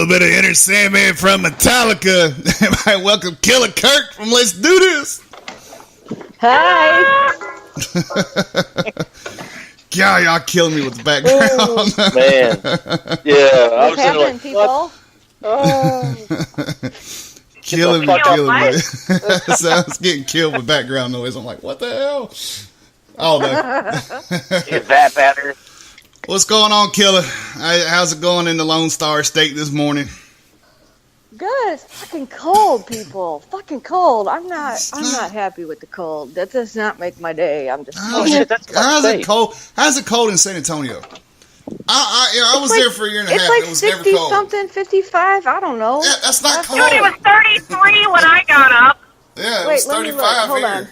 little bit of Enter Sandman from Metallica. I welcome Killer Kirk from Let's Do This. Hi. God, y'all killing me with the background. Man. Yeah. What's happening, people? Killing me. So I was getting killed with background noise. I'm like, what the hell? Oh, no. Is that better? What's going on, Killer? How's it going in the Lone Star State this morning? Good. It's fucking cold, people. Fucking cold. I'm not happy with the cold. That does not make my day. I'm just. How's it cold? How's it cold in San Antonio? I was there for a year and a half. Like it was never cold. 60-something, 55. I don't know. Yeah, that's not cold. Dude, it was 33 when I got up. Yeah, it was 35 Hold here.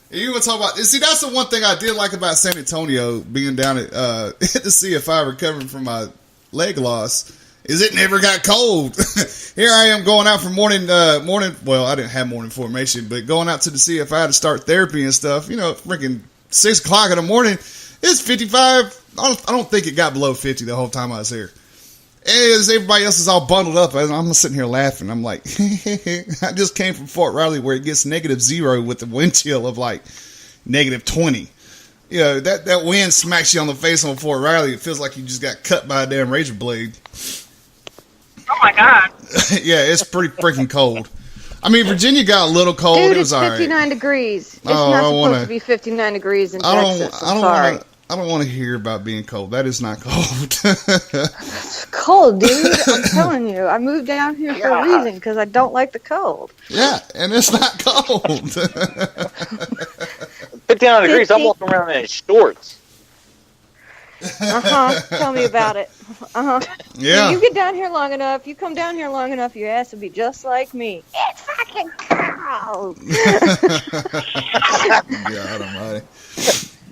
You want to talk about? See, that's the one thing I did like about San Antonio, being down at the CFI recovering from my leg loss. Is it never got cold? Here I am going out for morning. Well, I didn't have morning formation, but going out to the CFI to start therapy and stuff. You know, freaking 6 o'clock in the morning. It's 55. I don't think it got below 50 the whole time I was here. As everybody else is all bundled up, I'm sitting here laughing. I'm like, I just came from Fort Riley where it gets -0 with the wind chill of like -20. You know, that wind smacks you on the face on Fort Riley. It feels like you just got cut by a damn razor blade. Oh my God. Yeah, it's pretty freaking cold. I mean, Virginia got a little cold. Dude, it was it's 59 right. degrees. It's not supposed to be 59 degrees in Texas. I don't want to hear about being cold. That is not cold. It's cold, dude. I'm telling you. I moved down here for a reason because I don't like the cold. Yeah, and it's not cold. 59 degrees. I'm walking around in shorts. Tell me about it. Yeah. You get down here long enough, you come down here long enough, your ass will be just like me. It's fucking cold. God almighty.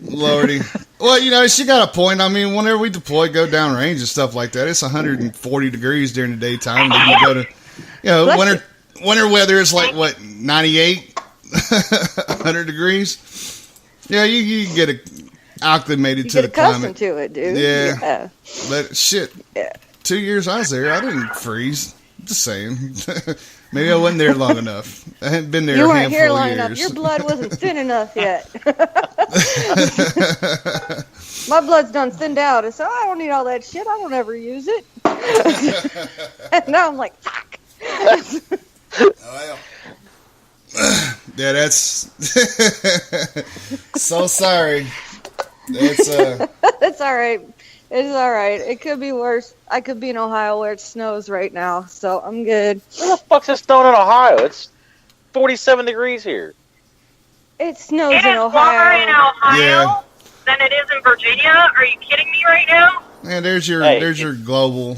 Lordy. Well, you know, she got a point. I mean, whenever we deploy, go down range and stuff like that, it's 140 degrees during the daytime. Then you go to, you know, winter weather is like, what, 98? 100 degrees? Yeah, you get acclimated to the climate. You get accustomed to it, dude. Yeah. But shit, 2 years I was there, I didn't freeze. Just saying. Maybe I wasn't there long enough. I hadn't been there a handful of years. You weren't here long enough. Your blood wasn't thin enough yet. My blood's done thinned out, so I don't need all that shit. I don't ever use it. And now I'm like, fuck. Yeah, that's so sorry. It's all right. It's all right. It could be worse. I could be in Ohio where it snows right now, so I'm good. Where the fuck's it snowing in Ohio? It's 47 degrees here. It snows in Ohio. Warmer in Ohio than it is in Virginia. Are you kidding me right now? Man, there's your global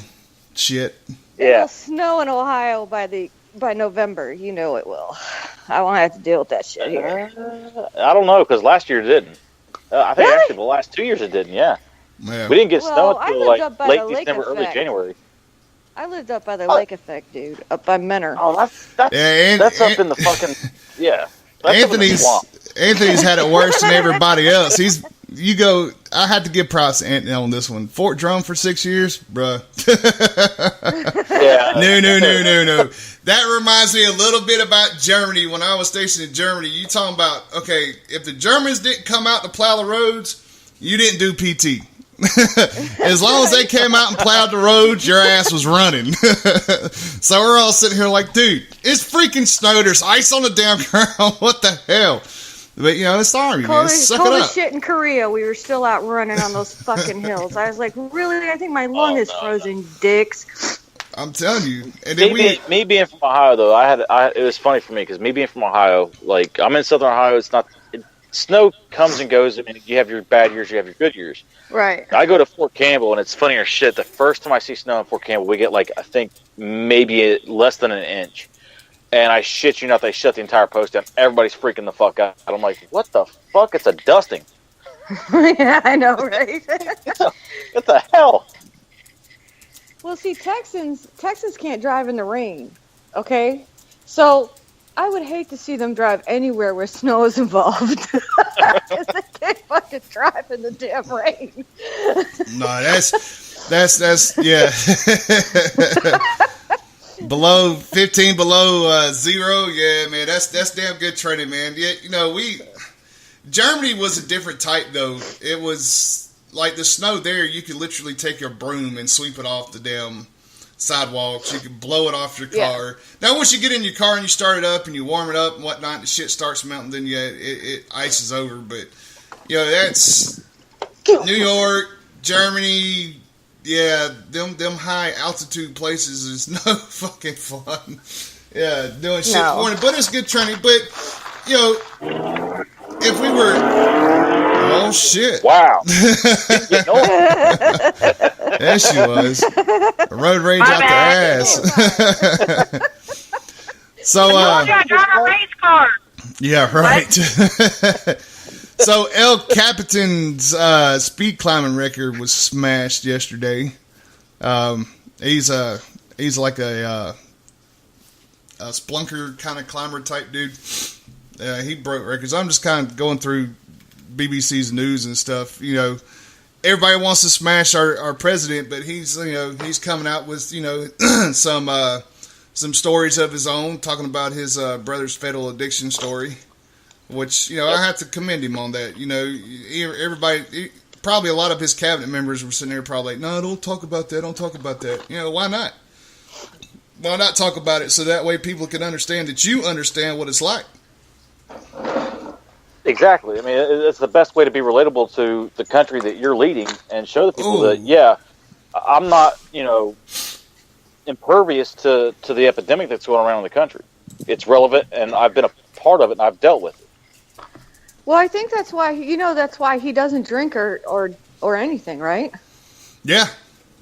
shit. Yeah. It'll snow in Ohio by November. You know it will. I won't have to deal with that shit here. I don't know, because last year it didn't. I think actually the last 2 years it didn't, yeah. We didn't get snow until like late December, early January. I lived up by the lake effect, dude. Up by Menor. Oh, that's up in the fucking Anthony's had it worse than everybody else. I had to give props to Anthony on this one. Fort Drum for 6 years, bruh. Yeah. No. That reminds me a little bit about Germany. When I was stationed in Germany, you talking about, okay, if the Germans didn't come out to plow the roads, you didn't do PT. As long as they came out and plowed the roads, your ass was running. So we're all sitting here like, dude, it's freaking snow. There's ice on the damn ground. What the hell? But, you know, it's the Army, man. Suck it up. Cold as shit in Korea. We were still out running on those fucking hills. I was like, really? I think my lung is frozen, dicks. I'm telling you. And then me being from Ohio, though, it was funny for me because me being from Ohio, like, I'm in Southern Ohio. Snow comes and goes. I mean, you have your bad years, you have your good years. Right. I go to Fort Campbell, and it's funnier shit. The first time I see snow in Fort Campbell, we get, like, I think maybe less than an inch. And I shit you not, they shut the entire post down. Everybody's freaking the fuck out. I'm like, what the fuck? It's a dusting. Yeah, I know, right? What the hell? Well, see, Texans can't drive in the rain, okay? So I would hate to see them drive anywhere where snow is involved. Because they can't fucking drive in the damn rain. No, that's yeah. Below 15, below zero, yeah, man. That's damn good training, man. Yeah, Germany was a different type though. It was like the snow there. You could literally take your broom and sweep it off the damn sidewalks. You could blow it off your car. Yeah. Now, once you get in your car and you start it up and you warm it up and whatnot, and the shit starts melting, then it ices over. But that's New York, Germany. Yeah, them high altitude places is no fucking fun. Yeah, doing shit for it, but it's good training. But if we were, oh shit! Wow, there she was. Road rage out the ass. So, I drive a race car. Yeah, right. So El Capitan's speed climbing record was smashed yesterday. He's like a splunker kind of climber type dude. He broke records. I'm just kind of going through BBC's news and stuff. Everybody wants to smash our president, but he's coming out with some stories of his own, talking about his brother's fatal addiction story. Which, I have to commend him on that. Everybody, probably a lot of his cabinet members were sitting there probably like, no, don't talk about that, don't talk about that. Why not? Why not talk about it so that way people can understand that you understand what it's like? Exactly. I mean, it's the best way to be relatable to the country that you're leading and show the people that, I'm not, impervious to the epidemic that's going around in the country. It's relevant, and I've been a part of it, and I've dealt with it. Well, I think that's why he doesn't drink or anything, right? Yeah.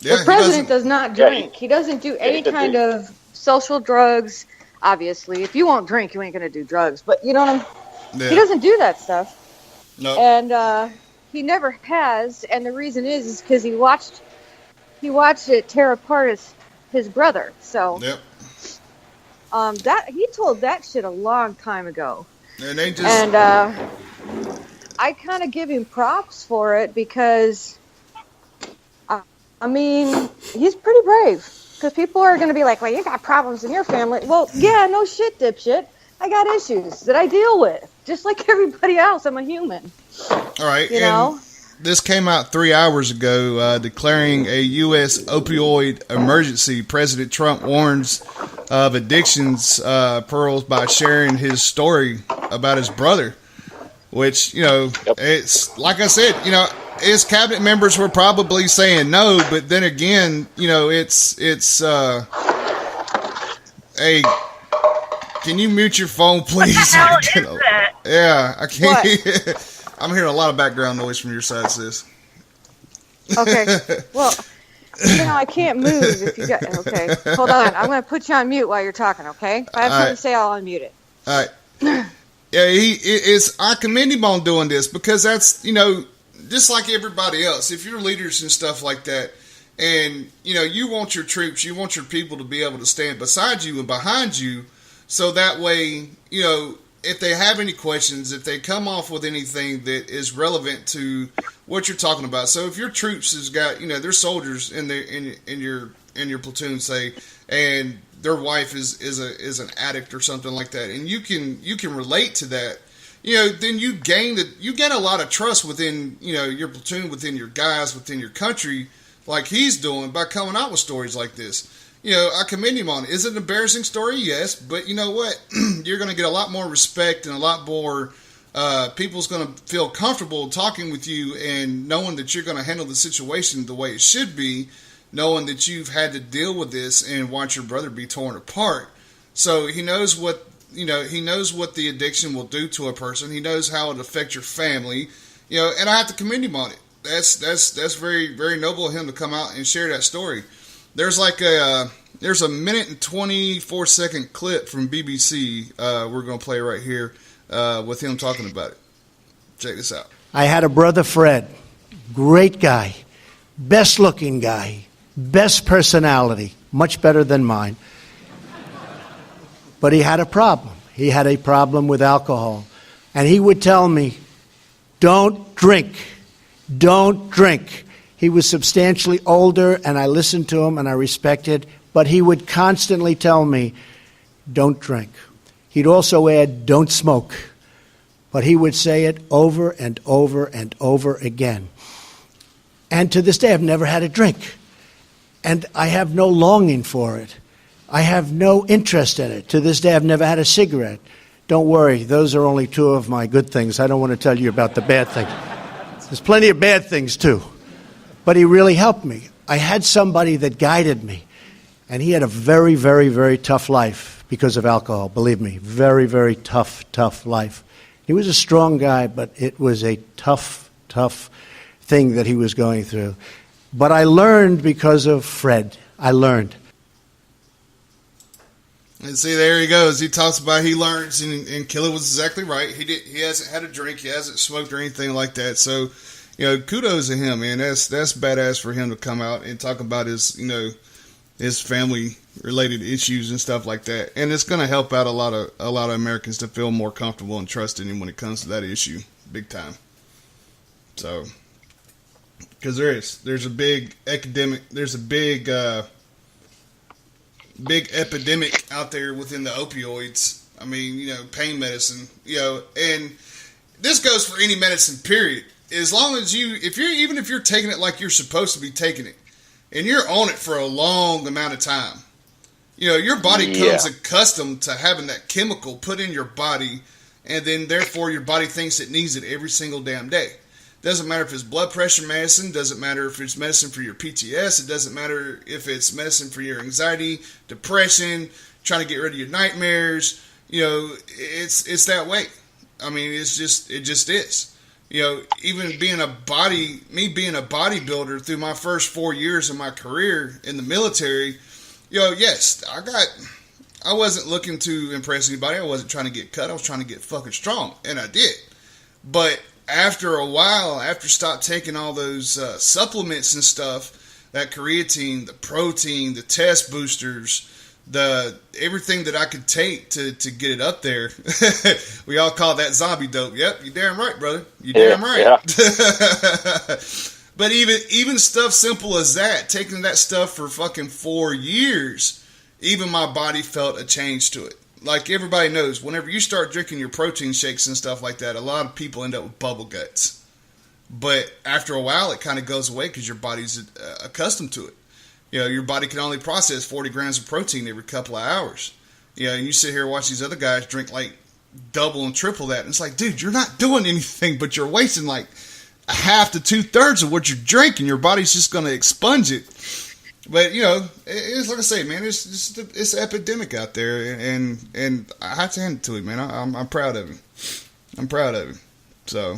The president does not drink. He doesn't do any kind of social drugs. Obviously, if you won't drink, you ain't gonna do drugs. But he doesn't do that stuff. No. And he never has. And the reason is because he watched it tear apart his brother. So. Yep. That he told that shit a long time ago. And they just I kind of give him props for it because, he's pretty brave. Because people are going to be like, well, you got problems in your family. Well, yeah, no shit, dipshit. I got issues that I deal with. Just like everybody else, I'm a human. All right. This came out 3 hours ago, declaring a U.S. opioid emergency. President Trump warns of addictions pearls by sharing his story about his brother, which, it's like I said, his cabinet members were probably saying no, but then again, it's hey, can you mute your phone, please? What the hell is that? Yeah, I can't. I'm hearing a lot of background noise from your side, sis. Okay. Well, I can't move if you got. Okay, hold on. I'm going to put you on mute while you're talking. Okay. If I have something to say, I'll unmute it. All right. Yeah, I commend him on doing this because that's just like everybody else. If you're leaders and stuff like that, and you want your troops, you want your people to be able to stand beside you and behind you, so that way if they have any questions, if they come off with anything that is relevant to what you're talking about. So if your troops has got, their soldiers in your platoon, say, and their wife is an addict or something like that, and you can relate to that, then you gain a lot of trust within, your platoon, within your guys, within your country, like he's doing by coming out with stories like this. I commend him on it. Is it an embarrassing story? Yes. But you know what? You're going to get a lot more respect and a lot more people's going to feel comfortable talking with you and knowing that you're going to handle the situation the way it should be, knowing that you've had to deal with this and watch your brother be torn apart. So he knows what the addiction will do to a person. He knows how it affects your family, and I have to commend him on it. That's very, very noble of him to come out and share that story. There's there's a minute and 24-second clip from BBC we're going to play right here with him talking about it. Check this out. I had a brother, Fred. Great guy. Best looking guy. Best personality. Much better than mine. But he had a problem. He had a problem with alcohol. And he would tell me, don't drink. Don't drink. He was substantially older, and I listened to him and I respected, but he would constantly tell me, don't drink. He'd also add, don't smoke. But he would say it over and over and over again. And to this day, I've never had a drink. And I have no longing for it. I have no interest in it. To this day, I've never had a cigarette. Don't worry, those are only two of my good things. I don't want to tell you about the bad things. There's plenty of bad things, too. But he really helped me. I had somebody that guided me. And he had a very, very, very tough life because of alcohol. Believe me, very, very tough life. He was a strong guy, but it was a tough thing that he was going through. But I learned because of Fred. I learned. And see, there he goes. He talks about he learns, and Killer was exactly right. He hasn't had a drink, he hasn't smoked or anything like that. So, kudos to him, man. That's badass for him to come out and talk about his, his family related issues and stuff like that. And it's going to help out a lot of Americans to feel more comfortable and trusting him when it comes to that issue, big time. So, because there's a big epidemic out there within the opioids. I mean, pain medicine, and this goes for any medicine, period. As long as if you're taking it like you're supposed to be taking it, and you're on it for a long amount of time, your body comes accustomed to having that chemical put in your body, and then therefore your body thinks it needs it every single damn day. Doesn't matter if it's blood pressure medicine, doesn't matter if it's medicine for your PTS, it doesn't matter if it's medicine for your anxiety, depression, trying to get rid of your nightmares. It's that way. I mean, it just is. Even being a bodybuilder through my first 4 years of my career in the military, yes, I wasn't looking to impress anybody. I wasn't trying to get cut. I was trying to get fucking strong, and I did. But after a while, after stop taking all those supplements and stuff, that creatine, the protein, the test boosters, everything that I could take to get it up there, we all call that zombie dope. Yep, you're damn right, brother. You're damn right. Yeah. But even stuff simple as that, taking that stuff for fucking 4 years, even my body felt a change to it. Like everybody knows, whenever you start drinking your protein shakes and stuff like that, a lot of people end up with bubble guts. But after a while, it kind of goes away because your body's accustomed to it. Your body can only process 40 grams of protein every couple of hours. And you sit here and watch these other guys drink like double and triple that. And it's like, dude, you're not doing anything, but you're wasting like a half to 2/3 of what you're drinking. Your body's just going to expunge it. But it's like I say, man. It's an epidemic out there, and I have to hand it to him, man. I'm proud of him. I'm proud of him. So,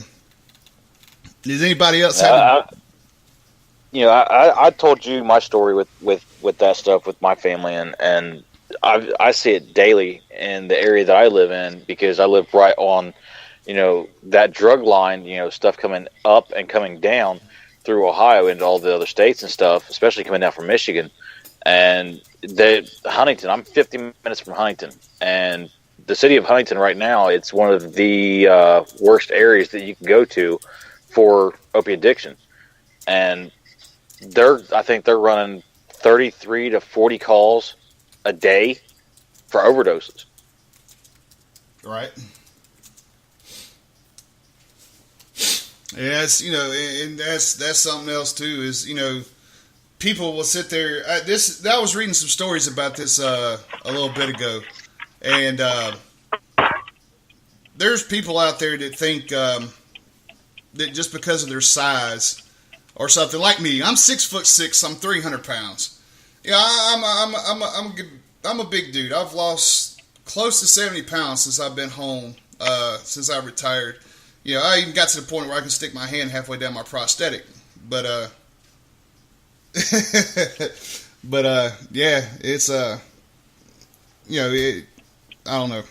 does anybody else have? I told you my story with that stuff with my family, and I see it daily in the area that I live in because I live right on, that drug line. Stuff coming up and coming down through Ohio into all the other states and stuff, especially coming down from Michigan. And Huntington, I'm 50 minutes from Huntington. And the city of Huntington right now, it's one of the worst areas that you can go to for opiate addiction. And I think they're running 33 to 40 calls a day for overdoses. Right. Yes, and that's something else too. Is people will sit there. I was reading some stories about this a little bit ago, and there's people out there that think that just because of their size or something, like me, I'm 6'6", I'm 300 pounds. I'm a big dude. I've lost close to 70 pounds since I've been home, since I retired. I even got to the point where I can stick my hand halfway down my prosthetic. But, yeah, it's, I don't know.